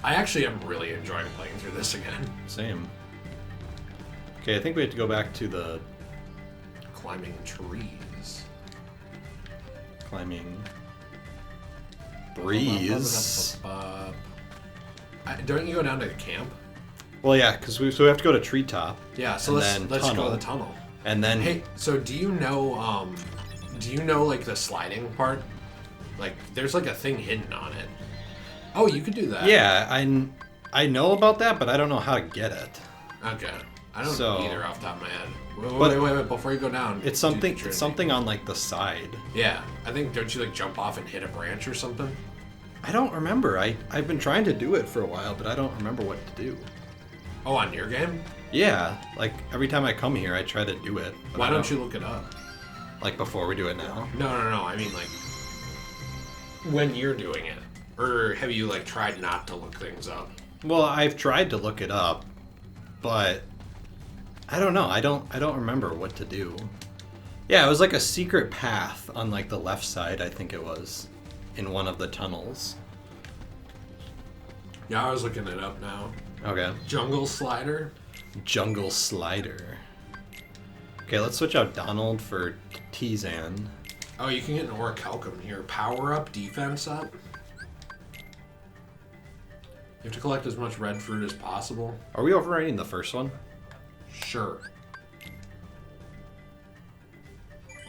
I actually am really enjoying playing through this again. Same. Okay, I think we have to go back to the... Climbing trees. Climbing... Breeze. Don't you go down to the camp? Well, yeah, because we have to go to treetop. Yeah, so let's go to the tunnel. And then... Hey, so do you know like the sliding part? Like, there's like a thing hidden on it. Oh, you could do that. Yeah, I know about that, but I don't know how to get it. Okay. I don't know either off the top of my head. Wait, before you go down. It's something on like the side. Yeah. I think, don't you like jump off and hit a branch or something? I don't remember. I've been trying to do it for a while, but I don't remember what to do. Oh, on your game? Yeah, like every time I come here I try to do it. Why don't you look it up? Like before we do it now? No. I mean like when you're doing it. Or have you like tried not to look things up? Well, I've tried to look it up, but I don't know. I don't remember what to do. Yeah, it was like a secret path on like the left side, I think it was, in one of the tunnels. Yeah, I was looking it up now. Okay. Jungle slider. Jungle slider. Okay, let's switch out Donald for Tarzan. Oh, you can get an orichalcum here. Power up, defense up. You have to collect as much red fruit as possible. Are we overriding the first one? Sure.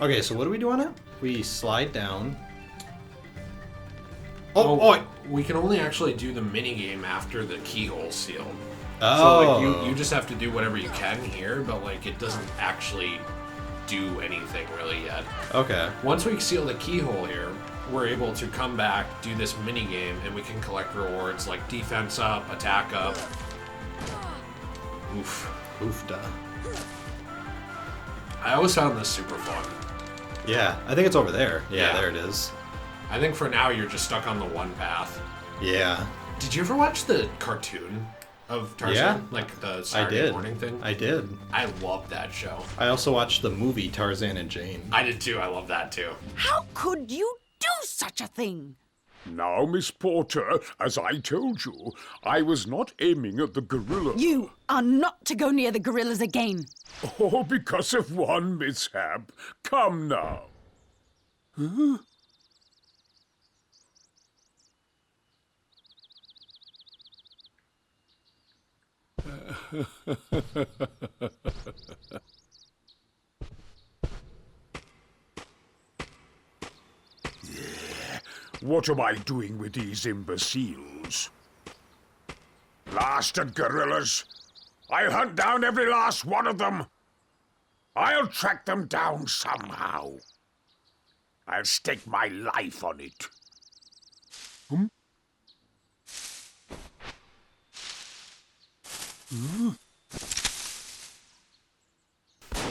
Okay, so what do we do on it? We slide down. We can only actually do the mini game after the keyhole's sealed. Oh. So like you just have to do whatever you can here, but like it doesn't actually do anything really yet. Okay. Once we seal the keyhole here, we're able to come back, do this mini game, and we can collect rewards like defense up, attack up. Oof. Oofda. I always found this super fun. Yeah, I think it's over there. Yeah, there it is. I think for now you're just stuck on the one path. Yeah. Did you ever watch the cartoon of Tarzan? Yeah. Like the Saturday morning thing? I did. I love that show. I also watched the movie Tarzan and Jane. I did too. I love that too. How could you do such a thing? Now, Miss Porter, as I told you, I was not aiming at the gorilla. You are not to go near the gorillas again. Oh, because of one mishap. Come now. Huh? What am I doing with these imbeciles? Blasted gorillas! I'll hunt down every last one of them! I'll track them down somehow. I'll stake my life on it.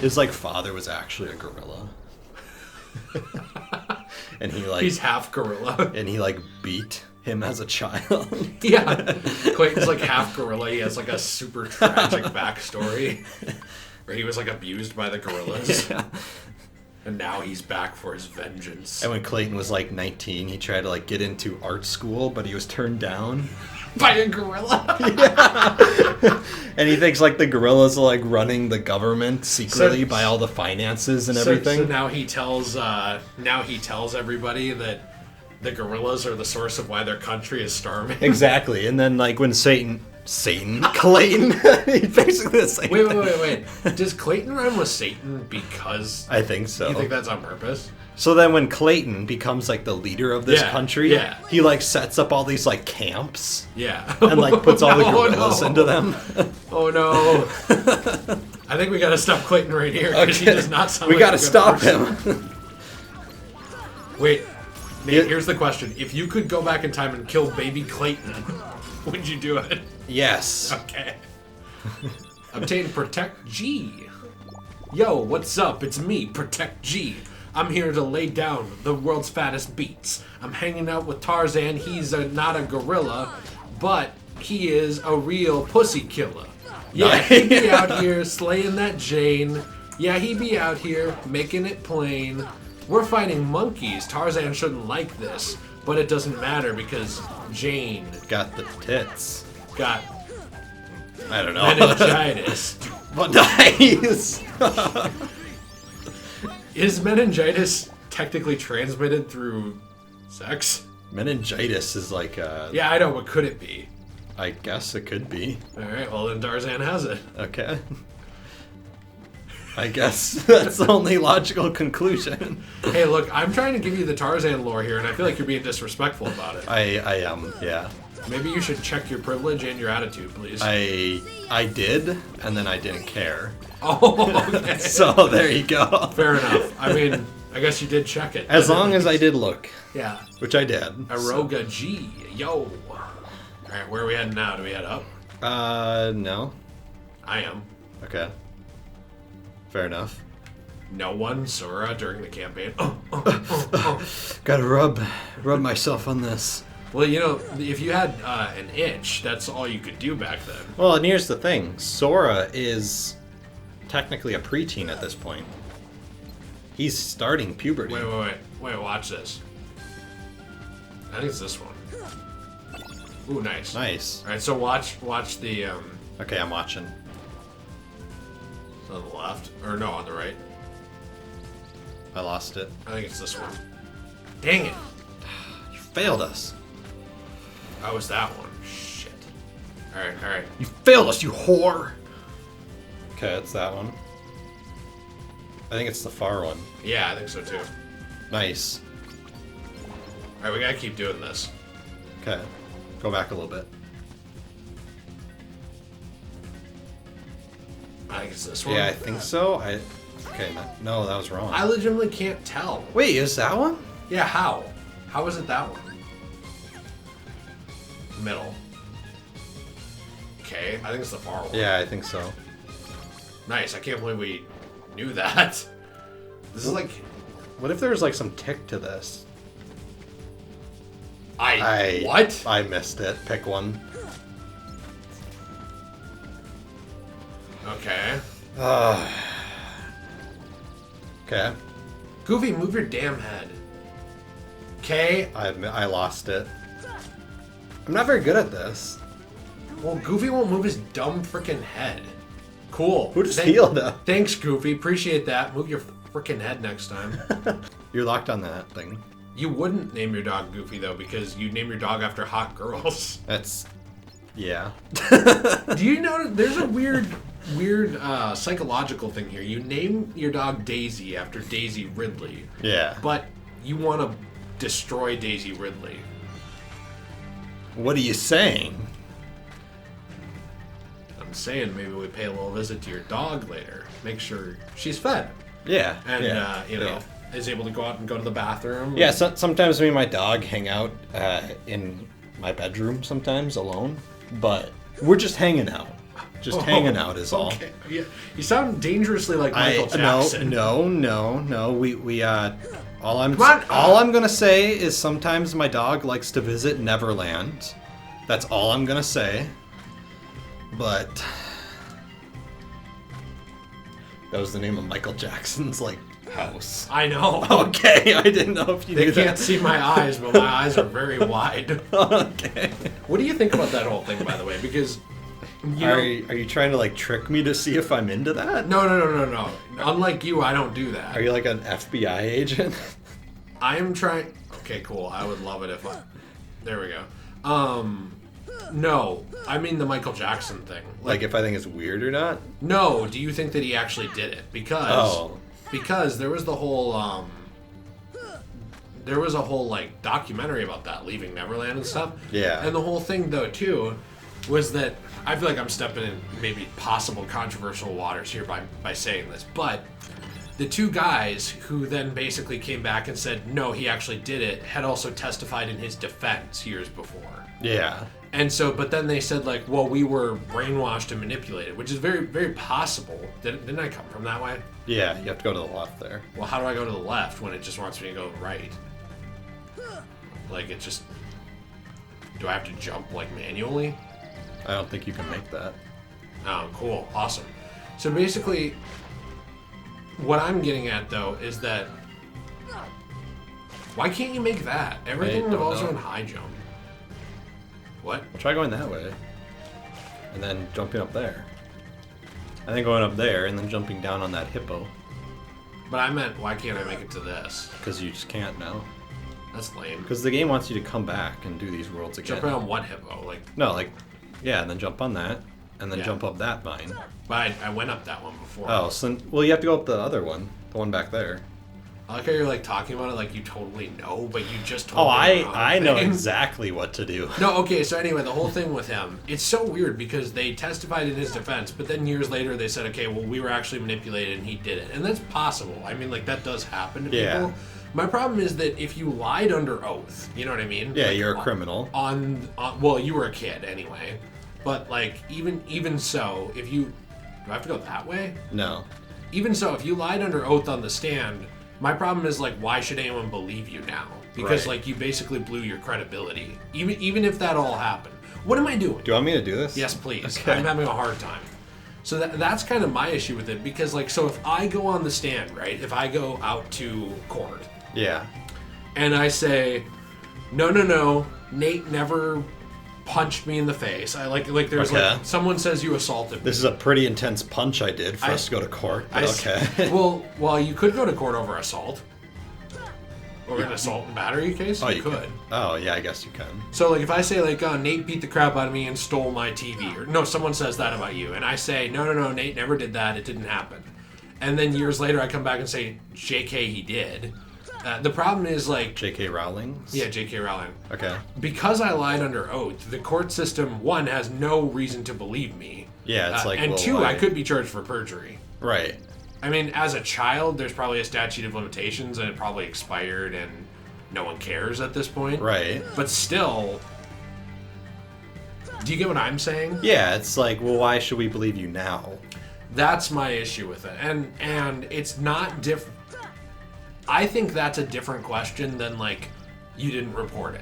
His like father was actually a gorilla. And he like He's half gorilla. and he like beat him as a child. Yeah. Clayton's like half gorilla. He has like a super tragic backstory where he was like abused by the gorillas. Yeah. And now he's back for his vengeance. And when Clayton was like 19, he tried to like get into art school, but he was turned down. By a gorilla? Yeah. And he thinks like the gorillas are like running the government secretly by all the finances and everything. So now he tells everybody that the gorillas are the source of why their country is starving. Exactly. And then like when Clayton, he's basically the same thing. Wait. Does Clayton rhyme with Satan because... I think so. You think that's on purpose? So then when Clayton becomes like the leader of this country, he like sets up all these like camps. Yeah. And like puts all the gorillas into them. Oh no. I think we gotta stop Clayton right here because he does not sound we like gotta a good stop person. him. Wait, Nate, here's the question. If you could go back in time and kill baby Clayton, would you do it? Yes. Okay. Obtain Protect G. Yo, what's up? It's me, Protect G. I'm here to lay down the world's fattest beats. I'm hanging out with Tarzan. He's not a gorilla, but he is a real pussy killer. Yeah, he be out here slaying that Jane. Yeah, he be out here making it plain. We're fighting monkeys. Tarzan shouldn't like this, but it doesn't matter because Jane got the tits. got I don't know. meningitis. But nice. Is meningitis technically transmitted through sex? Meningitis is like Yeah, I know, but could it be? I guess it could be. Alright, well then Tarzan has it. Okay. I guess that's the only logical conclusion. Hey, look, I'm trying to give you the Tarzan lore here, and I feel like you're being disrespectful about it. I am, yeah. Maybe you should check your privilege and your attitude, please. I did, and then I didn't care. Oh, okay. So there you go. Fair enough. I mean, I guess you did check it. As long as I did look, Yeah. which I did. Aroga G. Yo. Alright, where are we heading now? Do we head up? No. I am. Okay. Fair enough. No one, Sora, during the campaign. Gotta rub myself on this. Well, you know, if you had an itch, that's all you could do back then. Well, and here's the thing. Sora is technically a preteen at this point. He's starting puberty. Wait, watch this. I think it's this one. Ooh, nice. Nice. Alright, so watch the, Okay, I'm watching. on the left. Or no, on the right. I lost it. I think it's this one. Dang it. You failed us. Oh, it's that one. Shit. Alright. You failed us, you whore! Okay, it's that one. I think it's the far one. Yeah, I think so too. Nice. Alright, we gotta keep doing this. Okay. Go back a little bit. I think it's this one. Yeah, I think so. Okay, no, that was wrong. I legitimately can't tell. Wait, is that one? Yeah, how? How is it that one? Middle. Okay, I think it's the far one. Yeah, I think so. Nice, I can't believe we knew that. This is like... What if there was like some tick to this? What? I missed it. Pick one. Okay. Okay. Goofy, move your damn head. Okay. I lost it. I'm not very good at this. Well, Goofy won't move his dumb freaking head. Cool. Who just healed him? Thanks, Goofy. Appreciate that. Move your freaking head next time. You're locked on that thing. You wouldn't name your dog Goofy, though, because you'd name your dog after hot girls. That's... Yeah. Do you know there's a weird psychological thing here? You name your dog Daisy after Daisy Ridley. Yeah. But you want to destroy Daisy Ridley. What are you saying? I'm saying maybe we pay a little visit to your dog later. Make sure she's fed. Yeah. And, yeah. you know, is able to go out and go to the bathroom. Yeah, sometimes me and my dog hang out in my bedroom sometimes alone, but we're just hanging out. Just hanging out is all. Okay. Yeah. You sound dangerously like Michael Jackson. No. We all I'm Come on. all I'm gonna say is sometimes my dog likes to visit Neverland. That's all I'm gonna say. But that was the name of Michael Jackson's house. I know. Okay, I didn't know if you They knew can't that. see my eyes, but my eyes are very wide. Okay. What do you think about that whole thing, by the way? Because Are you trying to trick me to see if I'm into that? No. Unlike you, I don't do that. Are you like an FBI agent? I am trying. Okay, cool. I would love it if I. There we go. No, I mean the Michael Jackson thing. Like if I think it's weird or not? No, do you think that he actually did it? Because there was the whole documentary about that, Leaving Neverland and stuff. Yeah. And the whole thing though too was that I feel like I'm stepping in maybe possible controversial waters here by saying this, but the two guys who then basically came back and said no, he actually did it, had also testified in his defense years before. Yeah. And so, but then they said well, we were brainwashed and manipulated, which is very, very possible. Didn't I come from that way? Yeah, you have to go to the left there. Well, how do I go to the left when it just wants me to go right? Do I have to jump manually? I don't think you can make that. Oh, cool. Awesome. So basically, what I'm getting at though is that why can't you make that? Everything I don't revolves know. around high jump. What? Well, try going that way. And then jumping up there. And then going up there and then jumping down on that hippo. But I meant, why can't I make it to this? Because you just can't now. That's lame. Because the game wants you to come back and do these worlds again. Jumping on what hippo? Like, No, like, yeah, and then jump on that. And then Yeah. jump up that vine. but I went up that one before. Oh, so, well, you have to go up the other one. The one back there. I like how you're like talking about it like you totally know, but you just told Oh, me the wrong I know thing. exactly what to do. No, okay, so anyway, the whole thing with him, it's so weird because they testified in his defense, but then years later they said, okay, well, we were actually manipulated and he did it. And that's possible. I mean, like, that does happen to Yeah. people. My problem is that if you lied under oath, you know what I mean? Yeah, Like, you're a criminal. Well, you were a kid anyway. But, like, even so, if you... Do I have to go that way? No. Even so, if you lied under oath on the stand, my problem is, like, why should anyone believe you now? Because, Right. like, you basically blew your credibility. Even if that all happened. What am I doing? Do you want me to do this? Yes, please. Okay. I'm having a hard time. So that's kind of my issue with it, because, like, so if I go on the stand, right? If I go out to court, Yeah. and I say, no, Nate never punched me in the face. I like there's Okay. like someone says you assaulted me. This is a pretty intense punch I did for I- us to go to court. I But s- okay. well, you could go to court over assault. Or an assault and battery case? Oh, you could. Oh, yeah, I guess you can. So, like, if I say, like, Nate beat the crap out of me and stole my TV, or no, someone says that about you, and I say, no, Nate never did that, it didn't happen. And then years later I come back and say, JK, he did. The problem is, like, J.K. Rowling? yeah, JK Rowling. Okay. Because I lied under oath, the court system, one, has no reason to believe me. Yeah, it's like, and well, two, why- I could be charged for perjury. Right. I mean, as a child, there's probably a statute of limitations, and it probably expired, and no one cares at this point. Right. But still, do you get what I'm saying? Yeah, it's like, well, why should we believe you now? That's my issue with it, and it's not different. I think that's a different question than, like, you didn't report it,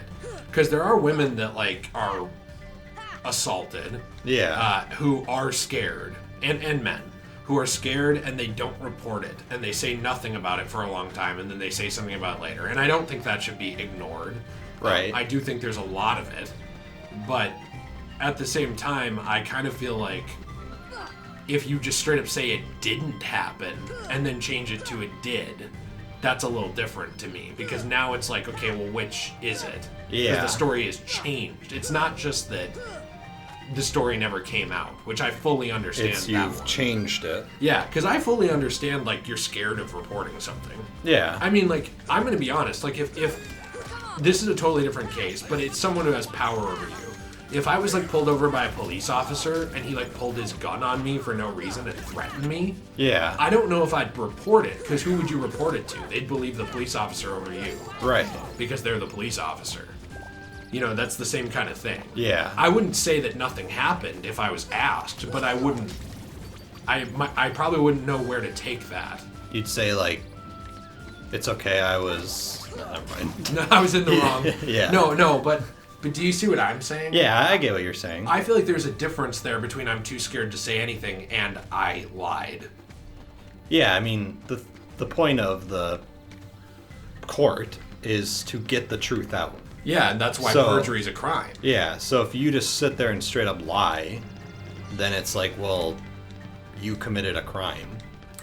because there are women that, like, are assaulted, Yeah. who are scared, and men who are scared and they don't report it, and they say nothing about it for a long time, and then they say something about it later. And I don't think that should be ignored. Right. I do think there's a lot of it, but at the same time, I kind of feel like if you just straight up say it didn't happen and then change it to it did, that's a little different to me, because now it's like, okay, well, which is it? Yeah. Because the story has changed. It's not just that the story never came out, which I fully understand. It's that you've one. changed it. Yeah, because I fully understand, like, you're scared of reporting something. Yeah. I mean, like, I'm going to be honest. Like, if this is a totally different case, but it's someone who has power over you. If I was, like, pulled over by a police officer and he, like, pulled his gun on me for no reason and threatened me, Yeah. I don't know if I'd report it, because who would you report it to? They'd believe the police officer over you, Right. because they're the police officer. You know, that's the same kind of thing. Yeah. I wouldn't say that nothing happened if I was asked, but I wouldn't. I probably wouldn't know where to take that. You'd say, like, it's okay, I was... Never mind. No, I was in the wrong. Yeah. No, but do you see what I'm saying? Yeah, I get what you're saying. I feel like there's a difference there between I'm too scared to say anything and I lied. Yeah, I mean, the point of the court is to get the truth out. Yeah, and that's why So- perjury is a crime. Yeah, so if you just sit there and straight up lie, then it's like, well, you committed a crime.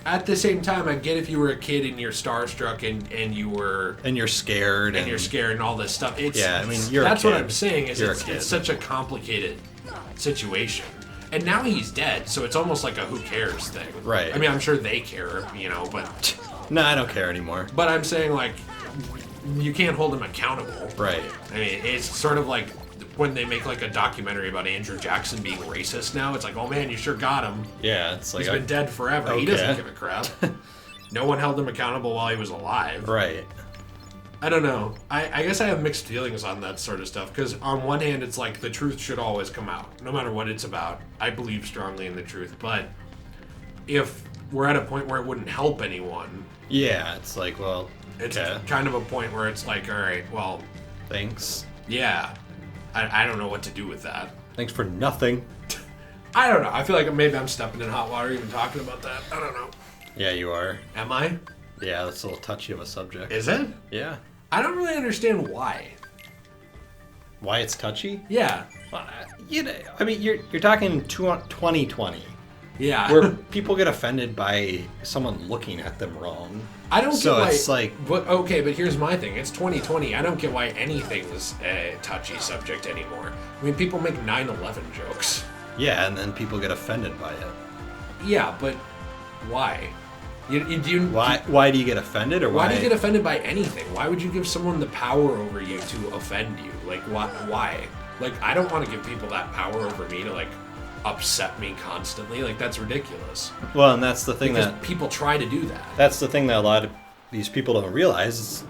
At the same time, I get if you were a kid and you're starstruck and you were And you're scared. and you're scared and all this stuff. It's, Yeah, I mean, you're a that's what kid. I'm saying is You're a it's kid. such a complicated situation. And now he's dead, so it's almost like a who cares thing. Right. I mean, I'm sure they care, you know, but No, I don't care anymore. I'm saying, like, you can't hold him accountable. Right. I mean, it's sort of like when they make, like, a documentary about Andrew Jackson being racist now. It's like, oh man, you sure got him. Yeah, it's like... He's been dead forever. He doesn't Okay. give a crap. No one held him accountable while he was alive. Right. I don't know. I guess I have mixed feelings on that sort of stuff, because on one hand, it's like the truth should always come out, no matter what it's about. I believe strongly in the truth, but if we're at a point where it wouldn't help anyone, Yeah, it's like, well, it's okay, kind of a point where it's like, all right, well, thanks. yeah, I don't know what to do with that. Thanks for nothing. I don't know. I feel like maybe I'm stepping in hot water even talking about that. I don't know. Yeah, you are. Am I? Yeah, that's a little touchy of a subject. Is it? Yeah. I don't really understand why. Why it's touchy? Yeah. I mean, you're talking 2020, Yeah. where people get offended by someone looking at them wrong. I don't So get why. it's like, But okay, but here's my thing. It's 2020. I don't get why anything's a touchy subject anymore. I mean, people make 9/11 jokes. yeah, and then people get offended by it. Yeah, but why? Why do you get offended, or Why do you get offended by anything? Why would you give someone the power over you to offend you? Like, why? Like, I don't want to give people that power over me to, like, upset me constantly. Like, that's ridiculous. Well, and that's the thing Because that people try to do that. that's the thing that a lot of these people don't realize is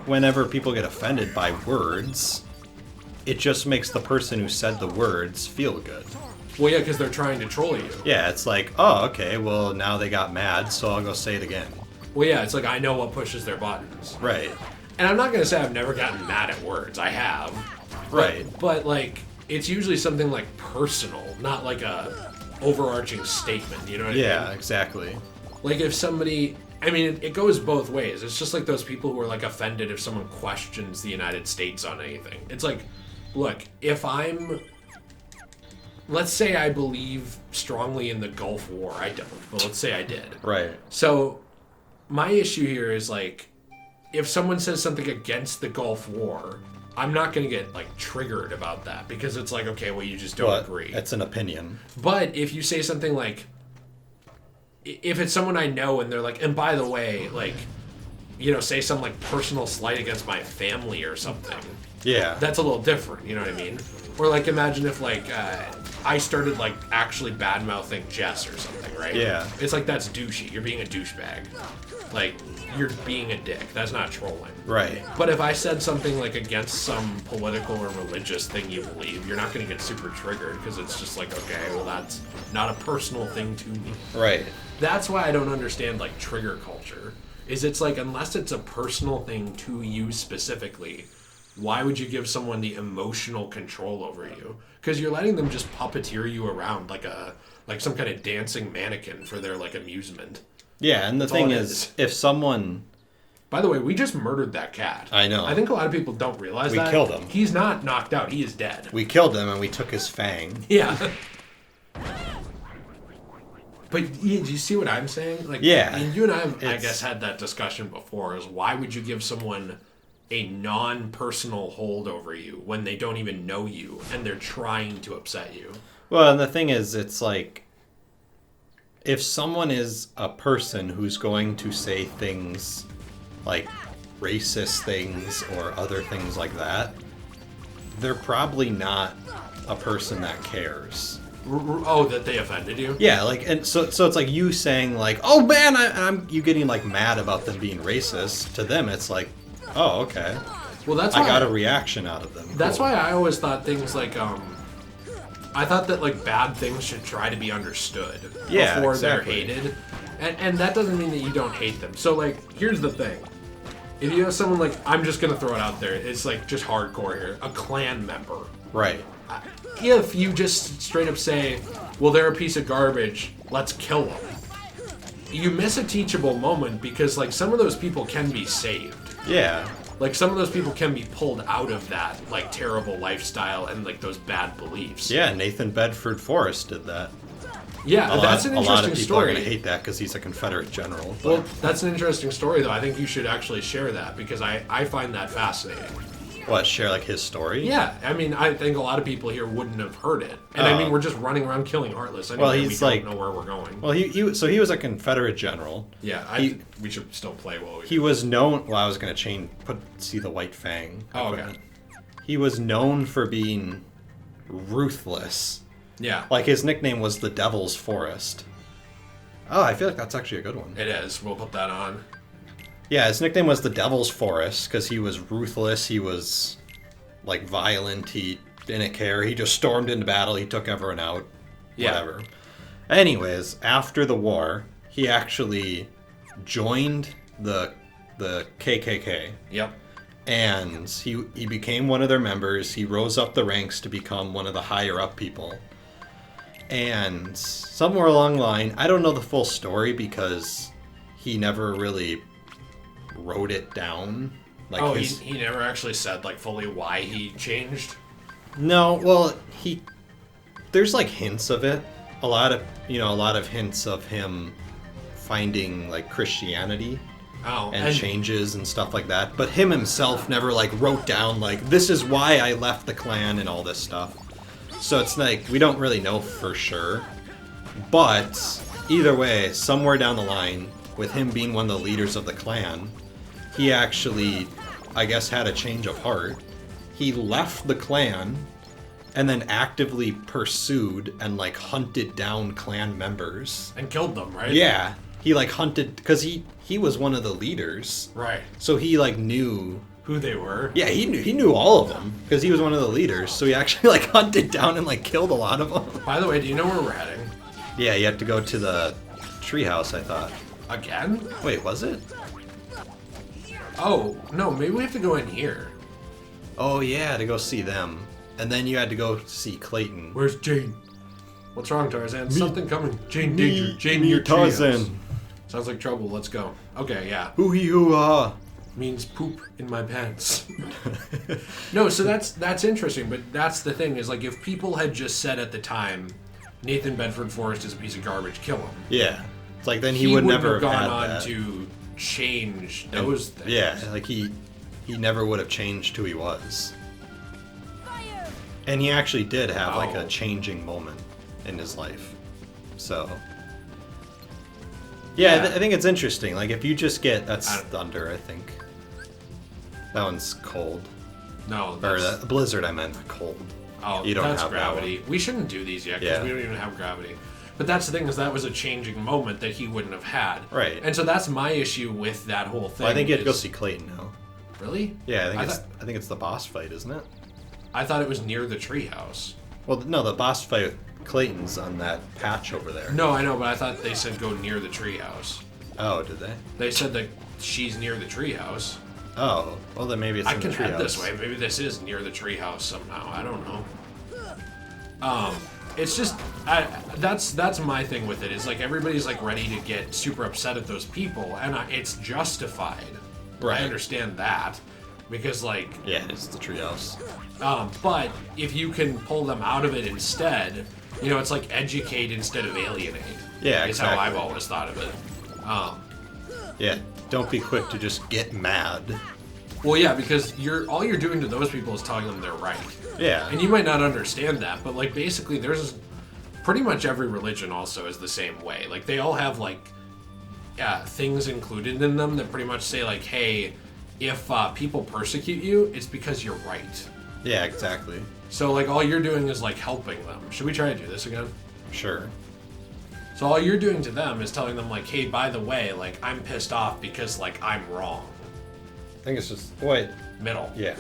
whenever people get offended by words, it just makes the person who said the words feel good. Well, yeah, because they're trying to troll you. Yeah, it's like, oh, okay, well, now they got mad, so I'll go say it again. Well, yeah, it's like I know what pushes their buttons. Right. And I'm not going to say I've never gotten mad at words. I have. Right. But like, it's usually something like personal, not like a overarching statement. You know what I mean? Yeah, exactly. Like if somebody, I mean, it goes both ways. It's just like those people who are like offended if someone questions the United States on anything. It's like, look, let's say I believe strongly in the Gulf War. I don't, but let's say I did. Right. So my issue here is like, if someone says something against the Gulf War, I'm not going to get like triggered about that because it's like, okay, well, you just don't agree. It's an opinion. But if you say something like, if it's someone I know and they're like, and by the way, like, you know, say some like personal slight against my family or something. Yeah. That's a little different, you know what I mean? Or like imagine if like I started like actually bad mouthing Jess or something, right? Yeah. It's like that's douchey. You're being a douchebag. Like you're being a dick. That's not trolling. Right. But if I said something like against some political or religious thing you believe, you're not going to get super triggered because it's just like, okay, well that's not a personal thing to me. Right. That's why I don't understand like trigger culture. Is it's like unless it's a personal thing to you specifically, why would you give someone the emotional control over you? Because you're letting them just puppeteer you around like some kind of dancing mannequin for their like amusement. Yeah, and the That's thing all it is, if someone... By the way, we just murdered that cat. I know. I think a lot of people don't realize that. We killed him. He's not knocked out. He is dead. We killed him and we took his fang. Yeah. But do you see what I'm saying? Like, Yeah. I mean, you and I have, I guess, had that discussion before. Is why would you give someone a non-personal hold over you when they don't even know you and they're trying to upset you? Well, and the thing is, it's like, if someone is a person who's going to say things like racist things or other things like that, they're probably not a person that cares. Oh, that they offended you? Yeah, like, and so it's like you saying like, "Oh man," I'm you getting like mad about them being racist. To them, it's like, "Oh, okay." Well, that's I why got a reaction out of them. That's Cool. why I always thought things like I thought that like bad things should try to be understood before exactly. they're hated, and that doesn't mean that you don't hate them. So like, here's the thing: if you have someone like, I'm just gonna throw it out there, it's like just hardcore here, a clan member. Right. If you just straight up say, well, they're a piece of garbage, let's kill them, you miss a teachable moment because like some of those people can be saved. Yeah. Like some of those people can be pulled out of that like terrible lifestyle and like those bad beliefs. Yeah, Nathan Bedford Forrest did that. Yeah, that's an A lot interesting of people are story. going to hate that because he's a Confederate general. But... Well, that's an interesting story, though. I think you should actually share that because I find that fascinating. What, share like his story? Yeah, I mean, I think a lot of people here wouldn't have heard it, and I mean, we're just running around killing Heartless. Anyway, Well, he's we like- don't know where we're going. Well, he was a Confederate general. Yeah, we should still play while we. He was known. Well, I was going to see the white fang. Oh, okay. equipment. He was known for being ruthless. Yeah, Like his nickname was the Devil's Forest. Oh, I feel like that's actually a good one. it is. We'll put that on. Yeah, his nickname was the Devil's Forest because he was ruthless. He was like violent. He didn't care. He just stormed into battle. He took everyone out. Yeah. Whatever. Anyways, after the war, he actually joined the KKK. Yep. And he became one of their members. He rose up the ranks to become one of the higher up people. And somewhere along the line, I don't know the full story because he never really wrote it down. Like Oh, he never actually said like fully why he changed. No, well, there's like hints of it. A lot of hints of him finding like Christianity and changes and stuff like that. But him himself never like wrote down like, this is why I left the clan and all this stuff. So it's like, we don't really know for sure. But either way, somewhere down the line, with him being one of the leaders of the clan, he actually, I guess, had a change of heart. He left the clan and then actively pursued and like hunted down clan members. And killed them, right? Yeah. He like hunted, because he was one of the leaders. Right. So he like knew who they were. Yeah, he knew all of them because he was one of the leaders. So he actually like hunted down and like killed a lot of them. By the way, do you know where we're heading? Yeah, you have to go to the treehouse, I thought. Again? Wait, was it? Oh, no, maybe we have to go in here. Oh yeah, to go see them. And then you had to go see Clayton. Where's Jane? What's wrong, Tarzan? Something coming. Jane danger. Jane near Tarzan. treehouse. Sounds like trouble. Let's go. Okay, yeah. Hoo-hee-hoo-ah. Means poop in my pants. No, so that's interesting, but that's the thing, is like if people had just said at the time, Nathan Bedford Forrest is a piece of garbage, kill him. Yeah. It's like then he would never have gone had on that. to change those things. Yeah, like he never would have changed who he was. And he actually did have like a changing moment in his life. So yeah, I think it's interesting. Like if you just get that's thunder, I think. That one's cold. No, or the blizzard. I meant cold. Oh, you don't that's have gravity. That we shouldn't do these yet because we don't even have gravity. But that's the thing, is that was a changing moment that he wouldn't have had. Right. And so that's my issue with that whole thing. Well, I think you have to go see Clayton now. Really? Yeah, I think it's the boss fight, isn't it? I thought it was near the treehouse. Well, no, the boss fight with Clayton's on that patch over there. No, I know, but I thought they said go near the treehouse. Oh, did they? They said that she's near the treehouse. Oh, well then maybe it's I in can the treehouse. head this way. Maybe this is near the treehouse somehow. I don't know. It's just that's my thing with it. Is like everybody's like ready to get super upset at those people, and it's justified. Right. I understand that because like yeah, it's the treehouse. But if you can pull them out of it instead, you know, it's like educate instead of alienate. Yeah, is exactly. how I've always thought of it. Yeah, don't be quick to just get mad. Well, yeah, because all you're doing to those people is telling them they're right. Yeah. And you might not understand that, but like basically there's pretty much every religion also is the same way. Like they all have like things included in them that pretty much say like, hey, if people persecute you, it's because you're right. Yeah, exactly. So like all you're doing is like helping them. Should we try to do this again? Sure. So all you're doing to them is telling them like, hey, by the way, like I'm pissed off because like I'm wrong. I think it's just wait. Middle. Yeah.